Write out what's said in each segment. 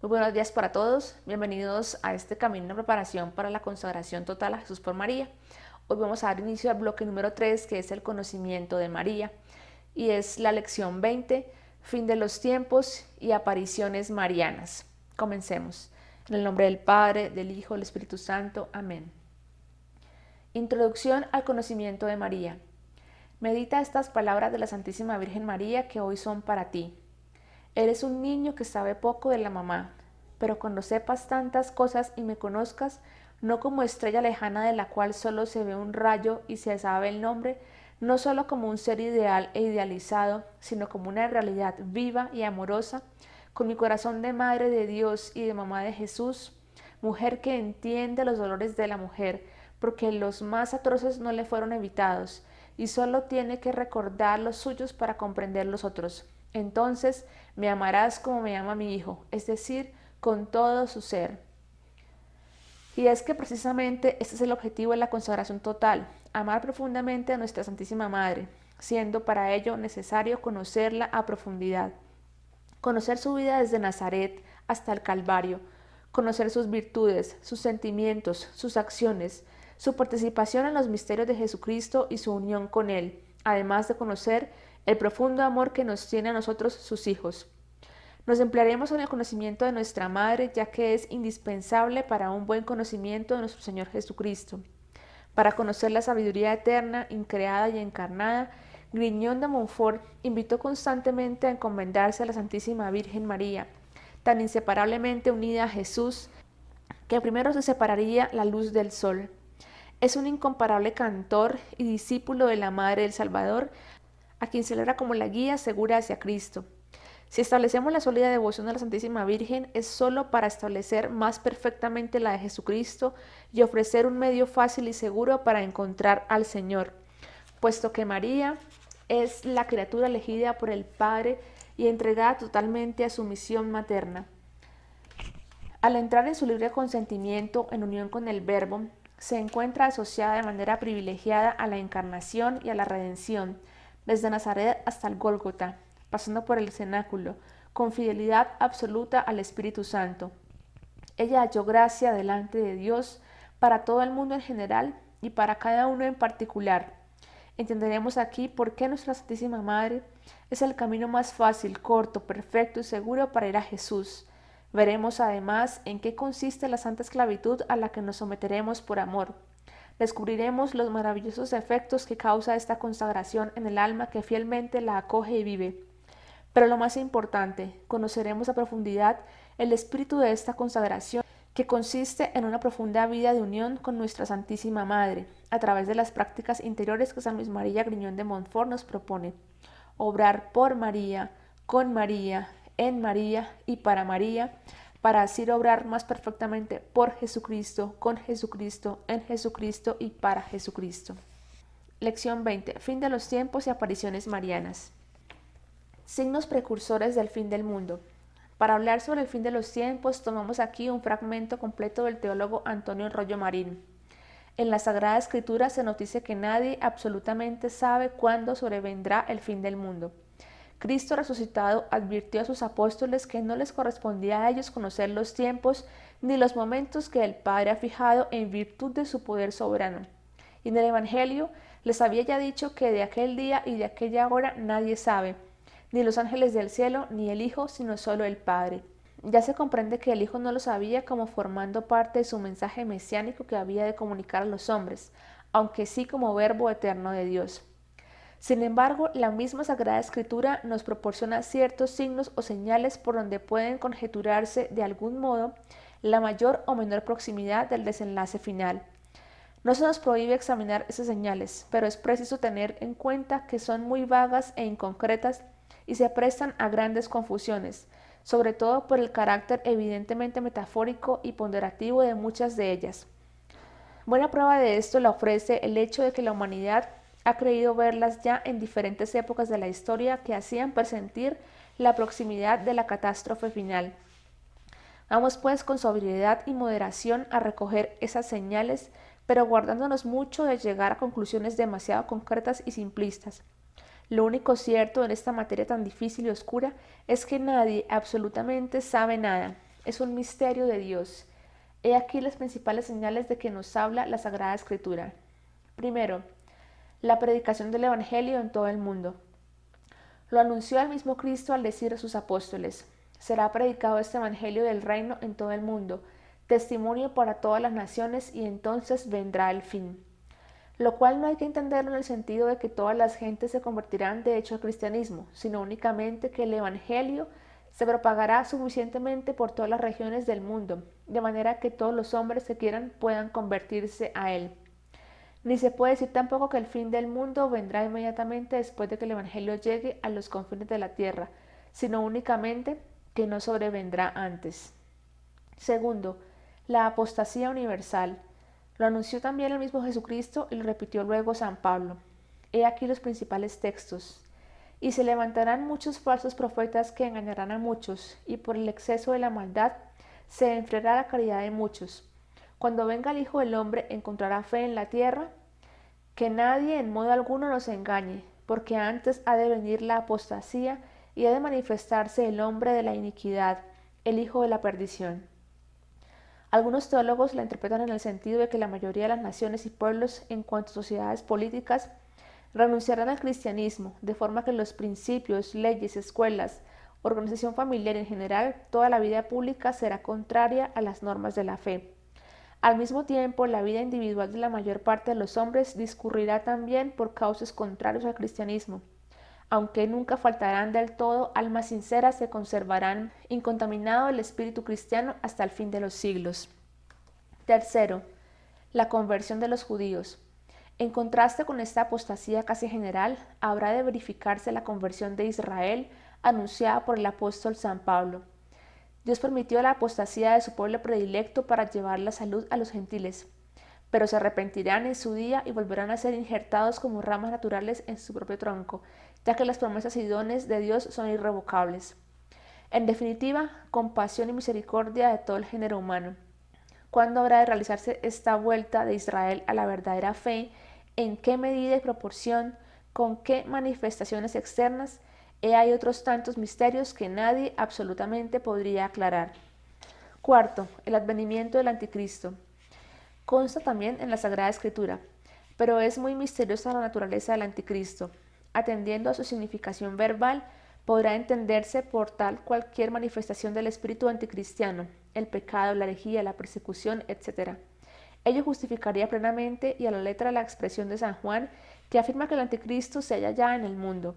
Muy buenos días para todos, bienvenidos a este camino de preparación para la consagración total a Jesús por María. Hoy vamos a dar inicio al bloque número 3, que es el conocimiento de María, y es la lección 20, fin de los tiempos y apariciones marianas. Comencemos. En el nombre del Padre, del Hijo, del Espíritu Santo. Amén. Introducción al conocimiento de María. Medita estas palabras de la Santísima Virgen María que hoy son para ti. Eres un niño que sabe poco de la mamá, pero cuando sepas tantas cosas y me conozcas, no como estrella lejana de la cual solo se ve un rayo y se sabe el nombre, no solo como un ser ideal e idealizado, sino como una realidad viva y amorosa, con mi corazón de madre de Dios y de mamá de Jesús, mujer que entiende los dolores de la mujer, porque los más atroces no le fueron evitados, y solo tiene que recordar los suyos para comprender los otros. Entonces me amarás como me ama mi hijo, es decir, con todo su ser. Y es que precisamente este es el objetivo de la consagración total, amar profundamente a nuestra Santísima Madre, siendo para ello necesario conocerla a profundidad. Conocer su vida desde Nazaret hasta el Calvario, conocer sus virtudes, sus sentimientos, sus acciones, su participación en los misterios de Jesucristo y su unión con Él, además de conocer el profundo amor que nos tiene a nosotros sus hijos. Nos emplearemos en el conocimiento de nuestra Madre, ya que es indispensable para un buen conocimiento de nuestro Señor Jesucristo. Para conocer la sabiduría eterna, increada y encarnada, Grignion de Montfort invitó constantemente a encomendarse a la Santísima Virgen María, tan inseparablemente unida a Jesús, que primero se separaría la luz del sol. Es un incomparable cantor y discípulo de la Madre del Salvador, a quien celebra como la guía segura hacia Cristo. Si establecemos la sólida devoción a la Santísima Virgen, es sólo para establecer más perfectamente la de Jesucristo y ofrecer un medio fácil y seguro para encontrar al Señor, puesto que María es la criatura elegida por el Padre y entregada totalmente a su misión materna. Al entrar en su libre consentimiento en unión con el Verbo, se encuentra asociada de manera privilegiada a la encarnación y a la redención, desde Nazaret hasta el Gólgota, pasando por el cenáculo, con fidelidad absoluta al Espíritu Santo. Ella halló gracia delante de Dios para todo el mundo en general y para cada uno en particular. Entenderemos aquí por qué nuestra Santísima Madre es el camino más fácil, corto, perfecto y seguro para ir a Jesús. Veremos además en qué consiste la santa esclavitud a la que nos someteremos por amor. Descubriremos los maravillosos efectos que causa esta consagración en el alma que fielmente la acoge y vive. Pero lo más importante, conoceremos a profundidad el espíritu de esta consagración, que consiste en una profunda vida de unión con nuestra Santísima Madre, a través de las prácticas interiores que San Luis María Grignion de Montfort nos propone. Obrar por María, con María, en María y para así obrar más perfectamente por Jesucristo, con Jesucristo, en Jesucristo y para Jesucristo. Lección 20. Fin de los tiempos y apariciones marianas. Signos precursores del fin del mundo. Para hablar sobre el fin de los tiempos, tomamos aquí un fragmento completo del teólogo Antonio Rollo Marín. En la Sagrada Escritura se nos dice que nadie absolutamente sabe cuándo sobrevendrá el fin del mundo. Cristo resucitado advirtió a sus apóstoles que no les correspondía a ellos conocer los tiempos ni los momentos que el Padre ha fijado en virtud de su poder soberano. Y en el Evangelio les había ya dicho que de aquel día y de aquella hora nadie sabe, ni los ángeles del cielo, ni el Hijo, sino solo el Padre. Ya se comprende que el Hijo no lo sabía como formando parte de su mensaje mesiánico que había de comunicar a los hombres, aunque sí como verbo eterno de Dios. Sin embargo, la misma Sagrada Escritura nos proporciona ciertos signos o señales por donde pueden conjeturarse de algún modo la mayor o menor proximidad del desenlace final. No se nos prohíbe examinar esas señales, pero es preciso tener en cuenta que son muy vagas e inconcretas y se prestan a grandes confusiones, sobre todo por el carácter evidentemente metafórico y ponderativo de muchas de ellas. Buena prueba de esto la ofrece el hecho de que la humanidad ha creído verlas ya en diferentes épocas de la historia que hacían presentir la proximidad de la catástrofe final. Vamos pues con sobriedad y moderación a recoger esas señales, pero guardándonos mucho de llegar a conclusiones demasiado concretas y simplistas. Lo único cierto en esta materia tan difícil y oscura es que nadie absolutamente sabe nada. es un misterio de Dios. He aquí las principales señales de que nos habla la Sagrada Escritura. Primero, la predicación del Evangelio en todo el mundo. Lo anunció el mismo Cristo al decir a sus apóstoles: será predicado este Evangelio del reino en todo el mundo, testimonio para todas las naciones, y entonces vendrá el fin. Lo cual no hay que entenderlo en el sentido de que todas las gentes se convertirán de hecho al cristianismo, sino únicamente que el Evangelio se propagará suficientemente por todas las regiones del mundo, de manera que todos los hombres que quieran puedan convertirse a él. Ni se puede decir tampoco que el fin del mundo vendrá inmediatamente después de que el Evangelio llegue a los confines de la tierra, sino únicamente que no sobrevendrá antes. Segundo, la apostasía universal. Lo anunció también el mismo Jesucristo y lo repitió luego San Pablo. He aquí los principales textos. Y se levantarán muchos falsos profetas que engañarán a muchos, y por el exceso de la maldad se enfriará la caridad de muchos. Cuando venga el Hijo del Hombre, ¿encontrará fe en la tierra? Que nadie en modo alguno nos engañe, porque antes ha de venir la apostasía y ha de manifestarse el hombre de la iniquidad, el hijo de la perdición. Algunos teólogos la interpretan en el sentido de que la mayoría de las naciones y pueblos, en cuanto a sociedades políticas, renunciarán al cristianismo, de forma que los principios, leyes, escuelas, organización familiar y en general, toda la vida pública será contraria a las normas de la fe. Al mismo tiempo, la vida individual de la mayor parte de los hombres discurrirá también por causas contrarias al cristianismo. Aunque nunca faltarán del todo almas sinceras que conservarán incontaminado el espíritu cristiano hasta el fin de los siglos. Tercero, la conversión de los judíos. En contraste con esta apostasía casi general, habrá de verificarse la conversión de Israel anunciada por el apóstol San Pablo. Dios permitió la apostasía de su pueblo predilecto para llevar la salud a los gentiles, pero se arrepentirán en su día y volverán a ser injertados como ramas naturales en su propio tronco, ya que las promesas y dones de Dios son irrevocables. En definitiva, compasión y misericordia de todo el género humano. ¿Cuándo habrá de realizarse esta vuelta de Israel a la verdadera fe? ¿En qué medida y proporción? ¿Con qué manifestaciones externas? Hay otros tantos misterios que nadie absolutamente podría aclarar. Cuarto, el advenimiento del anticristo. Consta también en la Sagrada Escritura, pero es muy misteriosa la naturaleza del anticristo. Atendiendo a su significación verbal, podrá entenderse por tal cualquier manifestación del espíritu anticristiano, el pecado, la herejía, la persecución, etc. Ello justificaría plenamente y a la letra la expresión de San Juan, que afirma que el anticristo se halla ya en el mundo.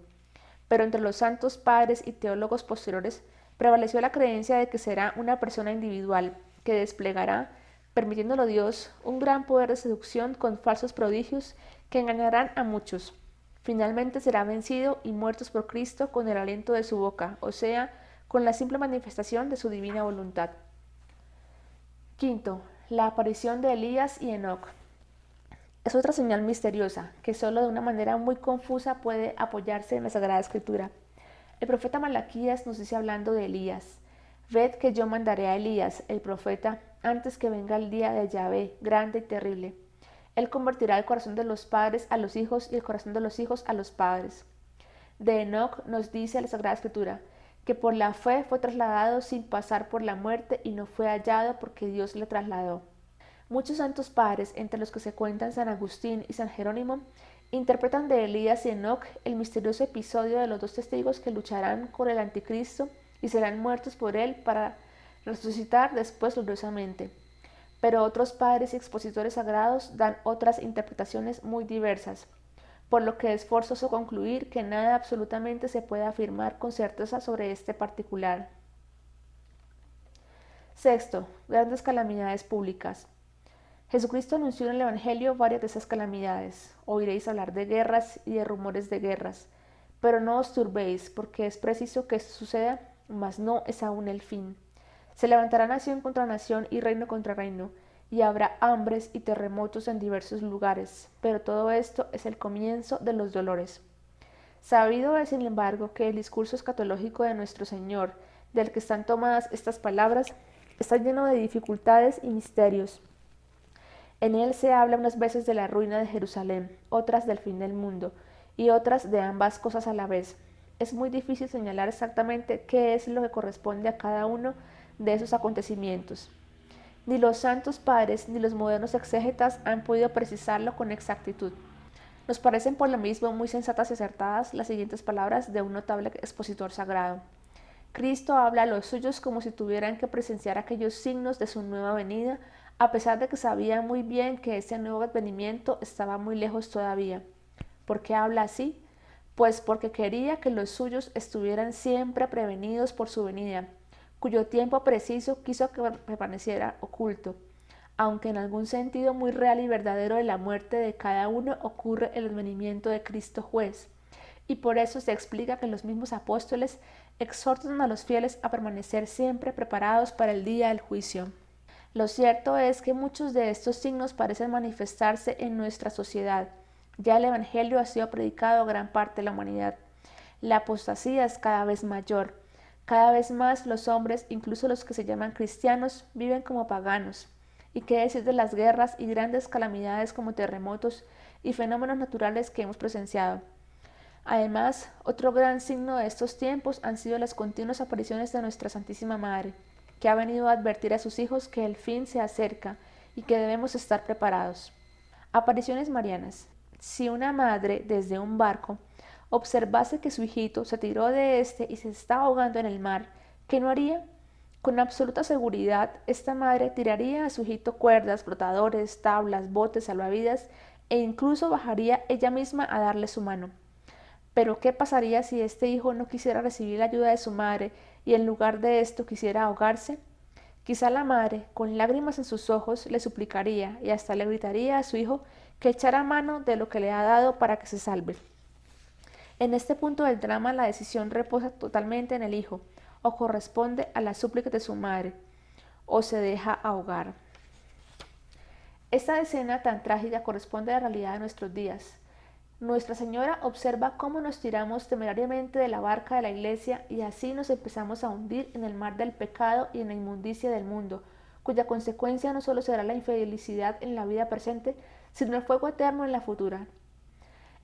Pero entre los santos padres y teólogos posteriores prevaleció la creencia de que será una persona individual, que desplegará, permitiéndolo Dios, un gran poder de seducción con falsos prodigios que engañarán a muchos. Finalmente será vencido y muertos por Cristo con el aliento de su boca, o sea, con la simple manifestación de su divina voluntad. Quinto, la aparición de Elías y Enoc. Es otra señal misteriosa, que solo de una manera muy confusa puede apoyarse en la Sagrada Escritura. El profeta Malaquías nos dice hablando de Elías: ved que yo mandaré a Elías, el profeta, antes que venga el día de Yahvé, grande y terrible. Él convertirá el corazón de los padres a los hijos y el corazón de los hijos a los padres. De Enoc nos dice la Sagrada Escritura que por la fe fue trasladado sin pasar por la muerte y no fue hallado porque Dios le trasladó. Muchos santos padres, entre los que se cuentan San Agustín y San Jerónimo, interpretan de Elías y Enoc el misterioso episodio de los dos testigos que lucharán con el anticristo y serán muertos por él para resucitar después gloriosamente. Pero otros padres y expositores sagrados dan otras interpretaciones muy diversas, por lo que es forzoso concluir que nada absolutamente se puede afirmar con certeza sobre este particular. Sexto, grandes calamidades públicas. Jesucristo anunció en el Evangelio varias de esas calamidades. Oiréis hablar de guerras y de rumores de guerras, pero no os turbéis, porque es preciso que esto suceda, mas no es aún el fin. Se levantará nación contra nación y reino contra reino, y habrá hambres y terremotos en diversos lugares, pero todo esto es el comienzo de los dolores. Sabido es, sin embargo, que el discurso escatológico de nuestro Señor, del que están tomadas estas palabras, está lleno de dificultades y misterios. En él se habla unas veces de la ruina de Jerusalén, otras del fin del mundo, y otras de ambas cosas a la vez. Es muy difícil señalar exactamente qué es lo que corresponde a cada uno de esos acontecimientos. Ni los santos padres ni los modernos exégetas han podido precisarlo con exactitud. Nos parecen por lo mismo muy sensatas y acertadas las siguientes palabras de un notable expositor sagrado. Cristo habla a los suyos como si tuvieran que presenciar aquellos signos de su nueva venida, a pesar de que sabía muy bien que ese nuevo advenimiento estaba muy lejos todavía. ¿Por qué habla así? Pues porque quería que los suyos estuvieran siempre prevenidos por su venida, cuyo tiempo preciso quiso que permaneciera oculto, aunque en algún sentido muy real y verdadero de la muerte de cada uno ocurre el advenimiento de Cristo juez, y por eso se explica que los mismos apóstoles exhortan a los fieles a permanecer siempre preparados para el día del juicio. Lo cierto es que muchos de estos signos parecen manifestarse en nuestra sociedad. Ya el Evangelio ha sido predicado a gran parte de la humanidad. La apostasía es cada vez mayor. Cada vez más los hombres, incluso los que se llaman cristianos, viven como paganos. ¿Y qué decir de las guerras y grandes calamidades como terremotos y fenómenos naturales que hemos presenciado? Además, otro gran signo de estos tiempos han sido las continuas apariciones de nuestra Santísima Madre, que ha venido a advertir a sus hijos que el fin se acerca y que debemos estar preparados. Apariciones marianas. Si una madre desde un barco observase que su hijito se tiró de este y se está ahogando en el mar, ¿qué no haría? Con absoluta seguridad, esta madre tiraría a su hijito cuerdas, flotadores, tablas, botes, salvavidas e incluso bajaría ella misma a darle su mano. Pero ¿qué pasaría si este hijo no quisiera recibir la ayuda de su madre y en lugar de esto quisiera ahogarse? Quizá la madre, con lágrimas en sus ojos, le suplicaría y hasta le gritaría a su hijo que echara mano de lo que le ha dado para que se salve. En este punto del drama la decisión reposa totalmente en el hijo, o corresponde a la súplica de su madre, o se deja ahogar. Esta escena tan trágica corresponde a la realidad de nuestros días. Nuestra Señora observa cómo nos tiramos temerariamente de la barca de la iglesia y así nos empezamos a hundir en el mar del pecado y en la inmundicia del mundo, cuya consecuencia no solo será la infelicidad en la vida presente, sino el fuego eterno en la futura.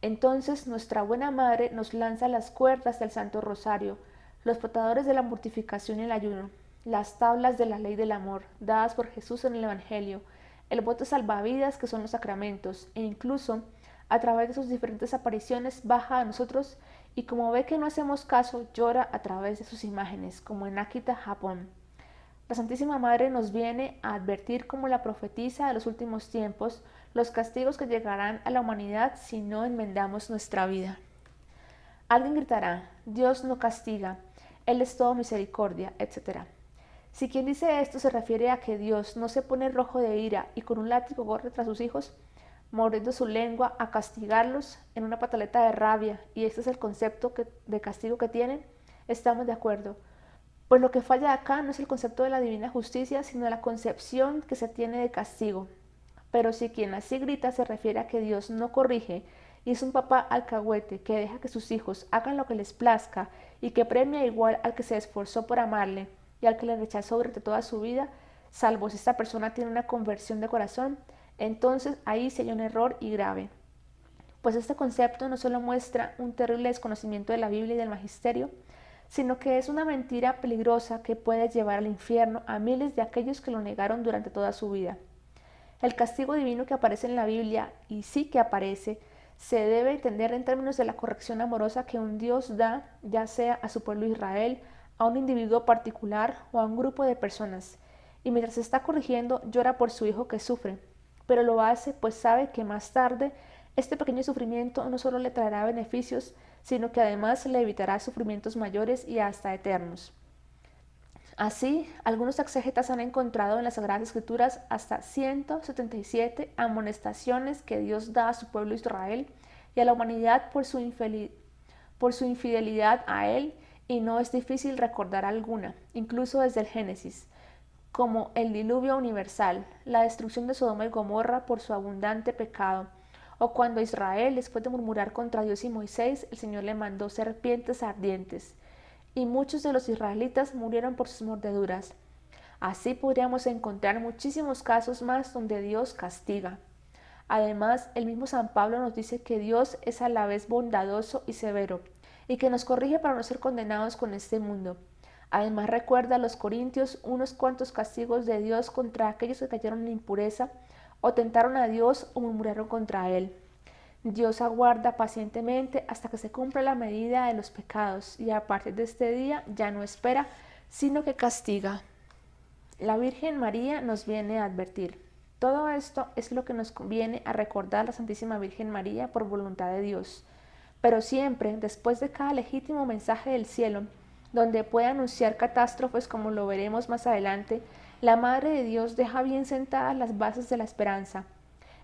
Entonces nuestra buena Madre nos lanza las cuerdas del Santo Rosario, los flotadores de la mortificación y el ayuno, las tablas de la ley del amor, dadas por Jesús en el Evangelio, el bote salvavidas que son los sacramentos, e incluso a través de sus diferentes apariciones baja a nosotros y como ve que no hacemos caso, llora a través de sus imágenes, como en Akita, Japón. La Santísima Madre nos viene a advertir como la profetisa de los últimos tiempos los castigos que llegarán a la humanidad si no enmendamos nuestra vida. Alguien gritará, Dios no castiga, Él es todo misericordia, etc. Si quien dice esto se refiere a que Dios no se pone rojo de ira y con un látigo corre tras sus hijos, mordiendo su lengua a castigarlos en una pataleta de rabia, y este es el concepto de castigo que tienen, estamos de acuerdo. Pues lo que falla acá no es el concepto de la divina justicia, sino la concepción que se tiene de castigo. Pero si quien así grita se refiere a que Dios no corrige y es un papá alcahuete que deja que sus hijos hagan lo que les plazca y que premia igual al que se esforzó por amarle y al que le rechazó durante toda su vida, salvo si esta persona tiene una conversión de corazón, entonces ahí sí hay un error y grave. Pues este concepto no solo muestra un terrible desconocimiento de la Biblia y del magisterio, sino que es una mentira peligrosa que puede llevar al infierno a miles de aquellos que lo negaron durante toda su vida. El castigo divino que aparece en la Biblia, y sí que aparece, se debe entender en términos de la corrección amorosa que un Dios da, ya sea a su pueblo Israel, a un individuo particular o a un grupo de personas, y mientras se está corrigiendo llora por su hijo que sufre, pero lo hace pues sabe que más tarde este pequeño sufrimiento no solo le traerá beneficios, sino que además le evitará sufrimientos mayores y hasta eternos. Así, algunos exégetas han encontrado en las Sagradas Escrituras hasta 177 amonestaciones que Dios da a su pueblo Israel y a la humanidad por su infidelidad a Él, y no es difícil recordar alguna, incluso desde el Génesis, como el diluvio universal, la destrucción de Sodoma y Gomorra por su abundante pecado, o cuando Israel, después de murmurar contra Dios y Moisés, el Señor le mandó serpientes ardientes, y muchos de los israelitas murieron por sus mordeduras. Así podríamos encontrar muchísimos casos más donde Dios castiga. Además, el mismo San Pablo nos dice que Dios es a la vez bondadoso y severo, y que nos corrige para no ser condenados con este mundo. Además recuerda a los corintios unos cuantos castigos de Dios contra aquellos que cayeron en impureza o tentaron a Dios o murmuraron contra Él. Dios aguarda pacientemente hasta que se cumpla la medida de los pecados y a partir de este día ya no espera, sino que castiga. La Virgen María nos viene a advertir. Todo esto es lo que nos conviene a recordar a la Santísima Virgen María por voluntad de Dios. Pero siempre, después de cada legítimo mensaje del cielo, donde puede anunciar catástrofes como lo veremos más adelante, la Madre de Dios deja bien sentadas las bases de la esperanza.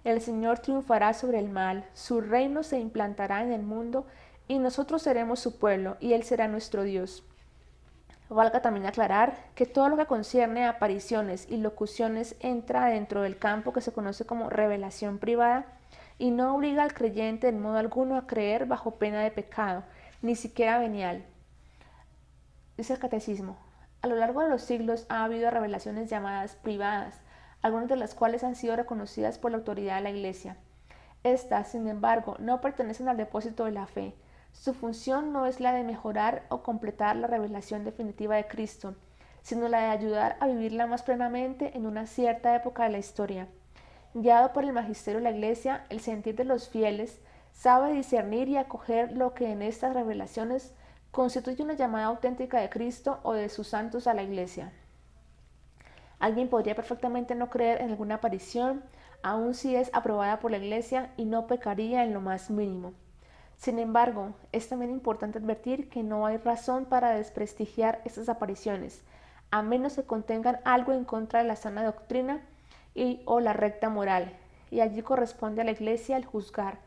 El Señor triunfará sobre el mal, su reino se implantará en el mundo y nosotros seremos su pueblo y Él será nuestro Dios. Valga también aclarar que todo lo que concierne a apariciones y locuciones entra dentro del campo que se conoce como revelación privada y no obliga al creyente en modo alguno a creer bajo pena de pecado, ni siquiera venial. Dice el Catecismo: a lo largo de los siglos ha habido revelaciones llamadas privadas, algunas de las cuales han sido reconocidas por la autoridad de la Iglesia. Estas, sin embargo, no pertenecen al depósito de la fe. Su función no es la de mejorar o completar la revelación definitiva de Cristo, sino la de ayudar a vivirla más plenamente en una cierta época de la historia. Guiado por el magisterio de la Iglesia, el sentir de los fieles sabe discernir y acoger lo que en estas revelaciones constituye una llamada auténtica de Cristo o de sus santos a la Iglesia. Alguien podría perfectamente no creer en alguna aparición, aun si es aprobada por la Iglesia, y no pecaría en lo más mínimo. Sin embargo, es también importante advertir que no hay razón para desprestigiar estas apariciones, a menos que contengan algo en contra de la sana doctrina o la recta moral, y allí corresponde a la Iglesia el juzgar,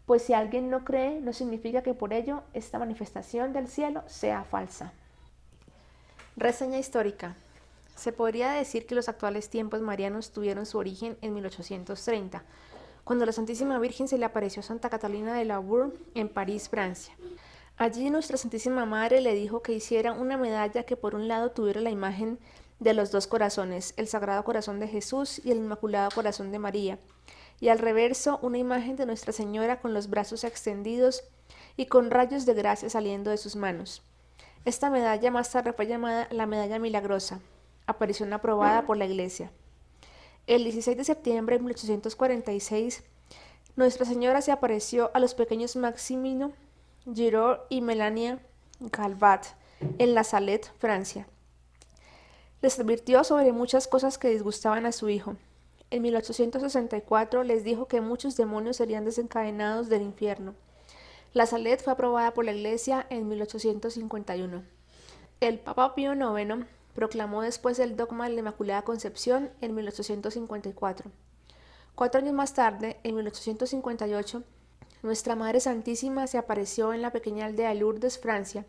pues si alguien no cree, no significa que por ello esta manifestación del cielo sea falsa. Reseña histórica. Se podría decir que los actuales tiempos marianos tuvieron su origen en 1830, cuando la Santísima Virgen se le apareció a Santa Catalina de Labourd en París, Francia. Allí nuestra Santísima Madre le dijo que hiciera una medalla que por un lado tuviera la imagen de los dos corazones, el Sagrado Corazón de Jesús y el Inmaculado Corazón de María, y al reverso una imagen de Nuestra Señora con los brazos extendidos y con rayos de gracia saliendo de sus manos. Esta medalla más tarde fue llamada la Medalla Milagrosa, aparición aprobada por la Iglesia. El 16 de septiembre de 1846, Nuestra Señora se apareció a los pequeños Maximino Giraud y Melania Calvat en La Salette, Francia. Les advirtió sobre muchas cosas que disgustaban a su hijo. En 1864 les dijo que muchos demonios serían desencadenados del infierno. La Salette fue aprobada por la Iglesia en 1851. El Papa Pío IX proclamó después el dogma de la Inmaculada Concepción en 1854. 4 años más tarde, en 1858, Nuestra Madre Santísima se apareció en la pequeña aldea de Lourdes, Francia,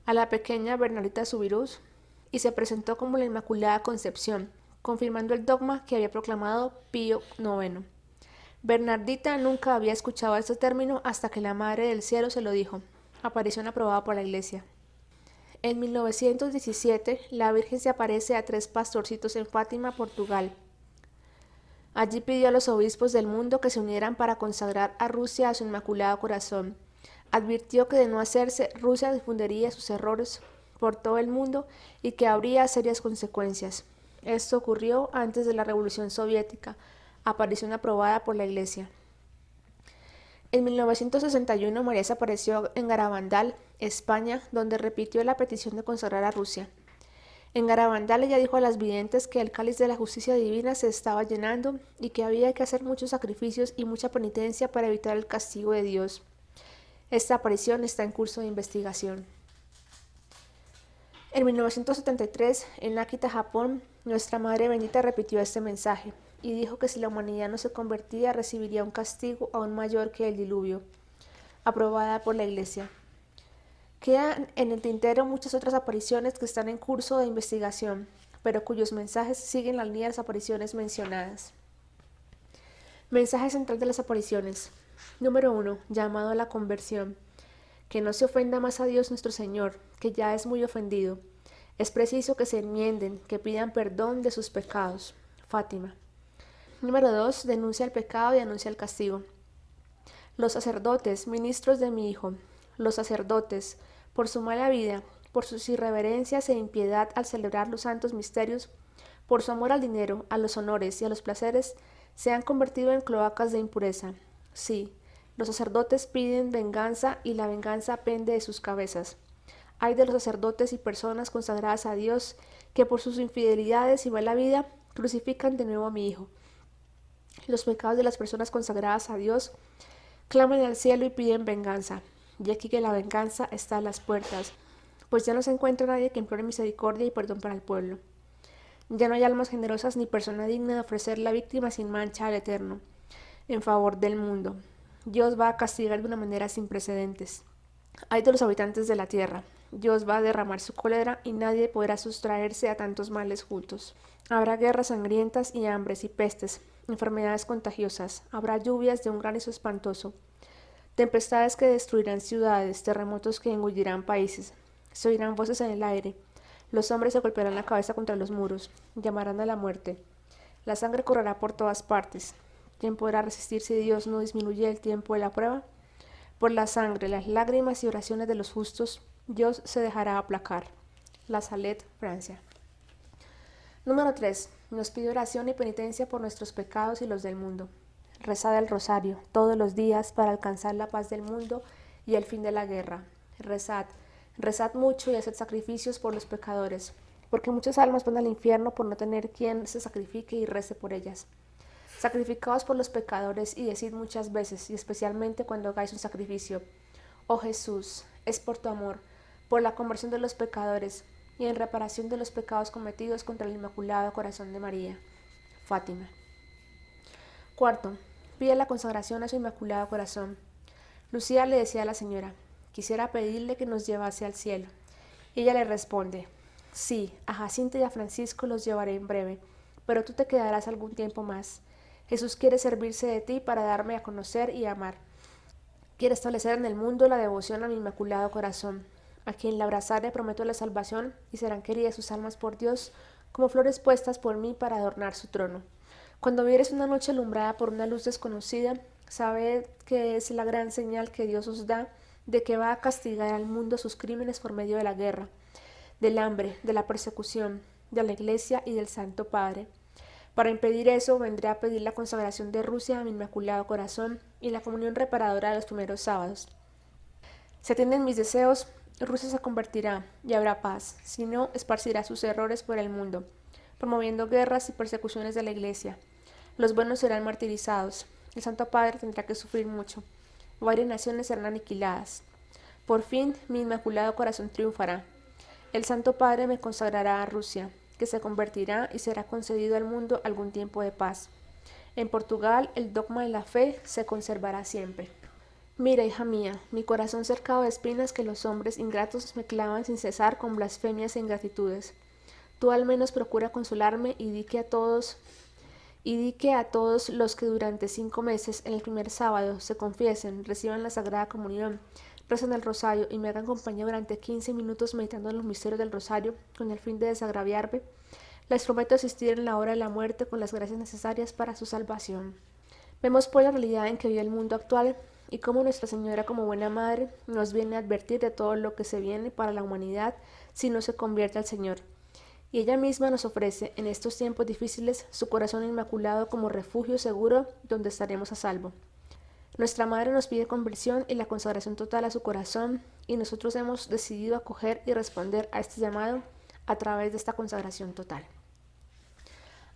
a la pequeña Bernardita Soubirous y se presentó como la Inmaculada Concepción, confirmando el dogma que había proclamado Pío IX. Bernardita nunca había escuchado este término hasta que la Madre del Cielo se lo dijo. Aparición aprobada por la Iglesia. En 1917, la Virgen se aparece a 3 pastorcitos en Fátima, Portugal. Allí pidió a los obispos del mundo que se unieran para consagrar a Rusia a su Inmaculado Corazón. Advirtió que de no hacerse, Rusia difundiría sus errores por todo el mundo y que habría serias consecuencias. Esto ocurrió antes de la Revolución Soviética, aparición aprobada por la Iglesia. En 1961 María se apareció en Garabandal, España, donde repitió la petición de consagrar a Rusia. En Garabandal ella dijo a las videntes que el cáliz de la justicia divina se estaba llenando y que había que hacer muchos sacrificios y mucha penitencia para evitar el castigo de Dios. Esta aparición está en curso de investigación. En 1973, en Akita, Japón, Nuestra Madre Bendita repitió este mensaje y dijo que si la humanidad no se convertía recibiría un castigo aún mayor que el diluvio, aprobada por la Iglesia. Quedan en el tintero muchas otras apariciones que están en curso de investigación, pero cuyos mensajes siguen la línea de las apariciones mencionadas. Mensaje central de las apariciones. Número 1. Llamado a la conversión. Que no se ofenda más a Dios nuestro Señor, que ya es muy ofendido. Es preciso que se enmienden, que pidan perdón de sus pecados. Fátima. Número 2. Denuncia el pecado y anuncia el castigo. Los sacerdotes, ministros de mi Hijo, los sacerdotes, por su mala vida, por sus irreverencias e impiedad al celebrar los santos misterios, por su amor al dinero, a los honores y a los placeres, se han convertido en cloacas de impureza. Sí, los sacerdotes piden venganza y la venganza pende de sus cabezas. Ay de los sacerdotes y personas consagradas a Dios que por sus infidelidades y mala vida crucifican de nuevo a mi Hijo. Los pecados de las personas consagradas a Dios claman al cielo y piden venganza. Y aquí que la venganza está a las puertas, pues ya no se encuentra nadie que implore misericordia y perdón para el pueblo. Ya no hay almas generosas ni persona digna de ofrecer la víctima sin mancha al Eterno, en favor del mundo. Dios va a castigar de una manera sin precedentes. Ay de los habitantes de la tierra. Dios va a derramar su cólera y nadie podrá sustraerse a tantos males juntos. Habrá guerras sangrientas y hambres y pestes, enfermedades contagiosas. Habrá lluvias de un granizo espantoso, tempestades que destruirán ciudades, terremotos que engullirán países. Se oirán voces en el aire. Los hombres se golpearán la cabeza contra los muros, llamarán a la muerte. La sangre correrá por todas partes. ¿Quién podrá resistir si Dios no disminuye el tiempo de la prueba? Por la sangre, las lágrimas y oraciones de los justos, Dios se dejará aplacar. La Salette, Francia. Número 3. Nos pide oración y penitencia por nuestros pecados y los del mundo. Rezad el rosario todos los días para alcanzar la paz del mundo y el fin de la guerra. Rezad, rezad mucho y haced sacrificios por los pecadores, porque muchas almas van al infierno por no tener quien se sacrifique y rece por ellas. Sacrificaos por los pecadores y decid muchas veces, y especialmente cuando hagáis un sacrificio: oh Jesús, es por tu amor, por la conversión de los pecadores y en reparación de los pecados cometidos contra el Inmaculado Corazón de María. Fátima. Cuarto, pide la consagración a su Inmaculado Corazón. Lucía le decía a la señora: quisiera pedirle que nos llevase al cielo. Y ella le responde: sí, a Jacinta y a Francisco los llevaré en breve, pero tú te quedarás algún tiempo más. Jesús quiere servirse de ti para darme a conocer y amar. Quiere establecer en el mundo la devoción a mi Inmaculado Corazón. A quien la abrazare prometo la salvación y serán queridas sus almas por Dios como flores puestas por mí para adornar su trono. Cuando vieres una noche alumbrada por una luz desconocida, sabed que es la gran señal que Dios os da de que va a castigar al mundo sus crímenes por medio de la guerra, del hambre, de la persecución, de la Iglesia y del Santo Padre. Para impedir eso, vendré a pedir la consagración de Rusia a mi Inmaculado Corazón y la comunión reparadora de los primeros sábados. Si atienden mis deseos, Rusia se convertirá y habrá paz, si no, esparcirá sus errores por el mundo, promoviendo guerras y persecuciones de la Iglesia. Los buenos serán martirizados, el Santo Padre tendrá que sufrir mucho, varias naciones serán aniquiladas. Por fin, mi Inmaculado Corazón triunfará. El Santo Padre me consagrará a Rusia, que se convertirá y será concedido al mundo algún tiempo de paz. En Portugal, el dogma de la fe se conservará siempre. Mira, hija mía, mi corazón cercado de espinas que los hombres ingratos me clavan sin cesar con blasfemias e ingratitudes. Tú al menos procura consolarme y di que a todos los que durante 5 meses en el primer sábado se confiesen, reciban la Sagrada Comunión, recen el rosario y me hagan compañía durante 15 minutos meditando en los misterios del rosario con el fin de desagraviarme, les prometo asistir en la hora de la muerte con las gracias necesarias para su salvación. Vemos pues la realidad en que vive el mundo actual y cómo Nuestra Señora, como buena madre, nos viene a advertir de todo lo que se viene para la humanidad si no se convierte al Señor. Y ella misma nos ofrece en estos tiempos difíciles su corazón inmaculado como refugio seguro donde estaremos a salvo. Nuestra Madre nos pide conversión y la consagración total a su corazón, y nosotros hemos decidido acoger y responder a este llamado a través de esta consagración total.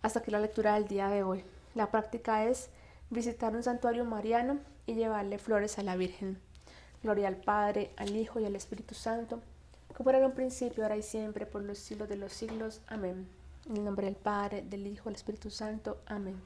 Hasta aquí la lectura del día de hoy. La práctica es visitar un santuario mariano y llevarle flores a la Virgen. Gloria al Padre, al Hijo y al Espíritu Santo, como era en un principio, ahora y siempre, por los siglos de los siglos. Amén. En el nombre del Padre, del Hijo y del Espíritu Santo. Amén.